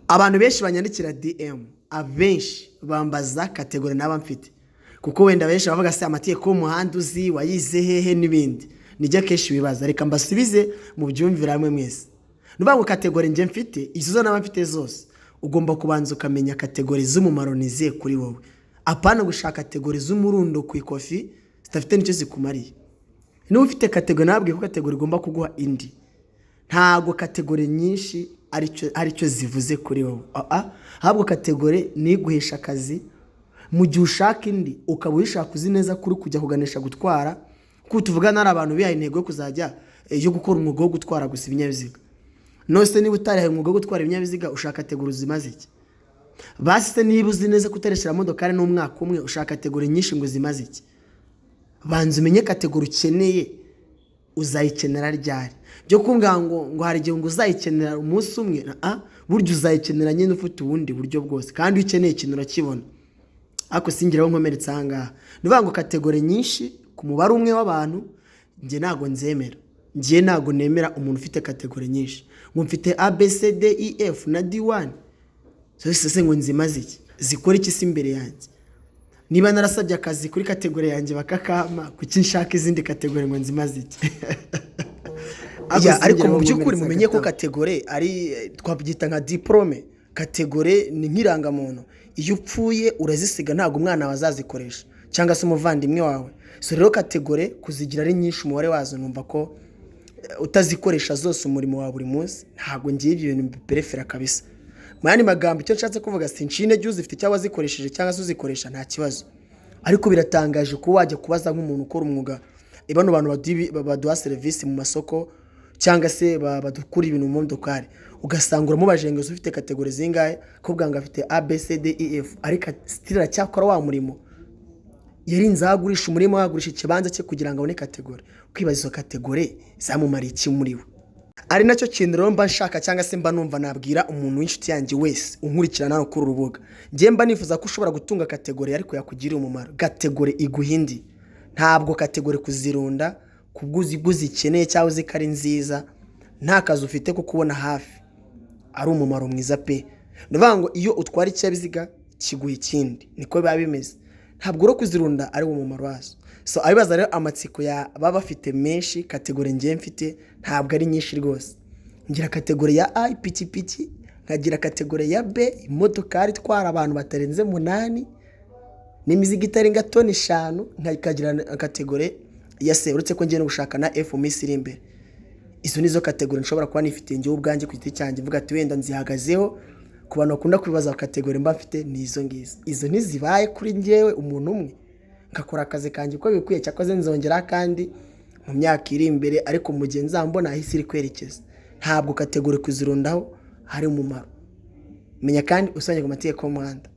Abantu benshi banyandikira DM abenshi bambaza kategori naba mfite, kuko wenda benshi bavuga se amategeko y'umuhanda uzi wayize hehe n'ibindi. Nijya kenshi bibaza, reka mbasubize mu byumvira hamwe mwese. Nubango kategori nje mfite izo naba mfite zose, ugomba kubanza ukamenya kategori z'umumaro niziye kuri wowe, apana gushaka kategori z'umurundo ku ikofi zitafite nicyo zikumariye. Niba ufite kategori nabwiye ko kategori igomba kuguha indi, ntago kategori nyinshi aricyo zivuze kuri wowe. Ahubwo kategori ni guhesha akazi mu gihe ushaka indi, ukaba uyishaka uzi neza kuri kujya kuganisha gutwara, kuko tuvugana ari abantu bihaye intego yo kuzajya yo gukora umwuga wo gutwara gusa ibinyabiziga. Nose niba utarihaye umwuga wo gutwara ibinyabiziga ushaka kategori zimaze iki? Basi niba uzi neza kutareshera modokari n'umwaka umwe ushaka kategori nyinshi ngo zimaze iki? Banza umenye kategori ukeneye uzayikenera ryari. Byo kumbwira ngo hari igihe ngo uzayikenera umunsi umwe, buryo uzayikenera nyine ufite ubundi buryo bwose, kandi ukeneye ikintu urakibona. Ako singiraho nkomeretsa ahangaha. Nuvuga ngo kategori nyinshi ku mubare umwe w'abantu njye nago nzemera. Njye nago nemera umuntu ufite kategori nyinshi. Ngo mfite A B C D E F na D1. Se ngo nzimaze iki? Zikora iki si imbere yanjye? Niba narasabye akazi kuri kategori yanjye bakakama, kuki nshaka izindi kategori ngo nzimaze iki? Ariko mu by'ukuri mumenye ko kategori ari twabyita nka diplome. Kategori ni nk'irangamuntu. Iyo upfuye urazisiga, ntago umwana wazazikoresha cyangwa se umuvandimwe wawe. So rero kategori kuzigira ari nyinshi, umubare wazo numva ko utazikoresha zose umurimo wa buri munsi, ntago ngiye ibyo bintu biprefera kabisa. Mani magambo icyo nshatse kuvuga sinshine jyu zifite cyangwa zikoresheje cyangwa se uzikoresha nta kibazo. Ariko biratangaje ko wajya kubaza nk'umuntu ukora umwuga, ibano bantu baduha service mu masoko cyangwa se badukura ibintu mu modokari, ugasanga uramubaje ngo ufite kategori zingahe, kubwa ngo afite A B C D E F, ariko stira cyakora wa murimo yarinze agurisha umurimo, agurisha ikibanza cye kugira ngo abone kategori. Kwibaza izo kategori zamumara iki muri we? Ari nacyo kintu rero mba nshaka cyangwa se mba numva nabwira umuntu w'inshuti yanjye wese unkurikirana no kuri urubuga. Ngiye mba nifuza ko ushobora gutunga kategori ariko yakugirira umumaro. Kategori iguhindi, ntabwo kategori kuzirunda kubwuzi ikeneye cyangwa zikari nziza nta kazi ufite ko kubona hafi ari umumaro mwiza pe. Ndavuga ngo iyo utwara ikinyabiziga kiguha ikindi, niko biba bimeze. Ntabwo ro kuzirunda ari umumaro wazo. So abibaza rero amatsiko ya baba bafite menshi. Kategori ngiye mfite ntabwo ari nyinshi rwose. Ngira kategori ya A ipikipiki, nkagira kategori ya B imodokari itwara abantu batarenze 8 n'imizigo itarenga toni 5, nkagira kategori ya C uretse ko ngiye no gushaka na F mu minsi iri imbere. Izo nizo kategori nshobora kuba nifite ngiye ubwanjye ku giti cyanjye, mvuga ati wenda nzihagazeho. Ku bantu bakunda kwibaza kategori mba mfite ni izo ngizo. Izo ntizibaye kuri ngewe umuntu umwe ngakora akazi kanjye uko bikwiye, cyakoze nzongera kandi mu myaka iri imbere, ariko mu gihe nzambona ahisi iri kwerekeza. Ntabwo kategori kuzirundaho hari umumaro. Menya kandi usanye ku mategeko y'umuhanda.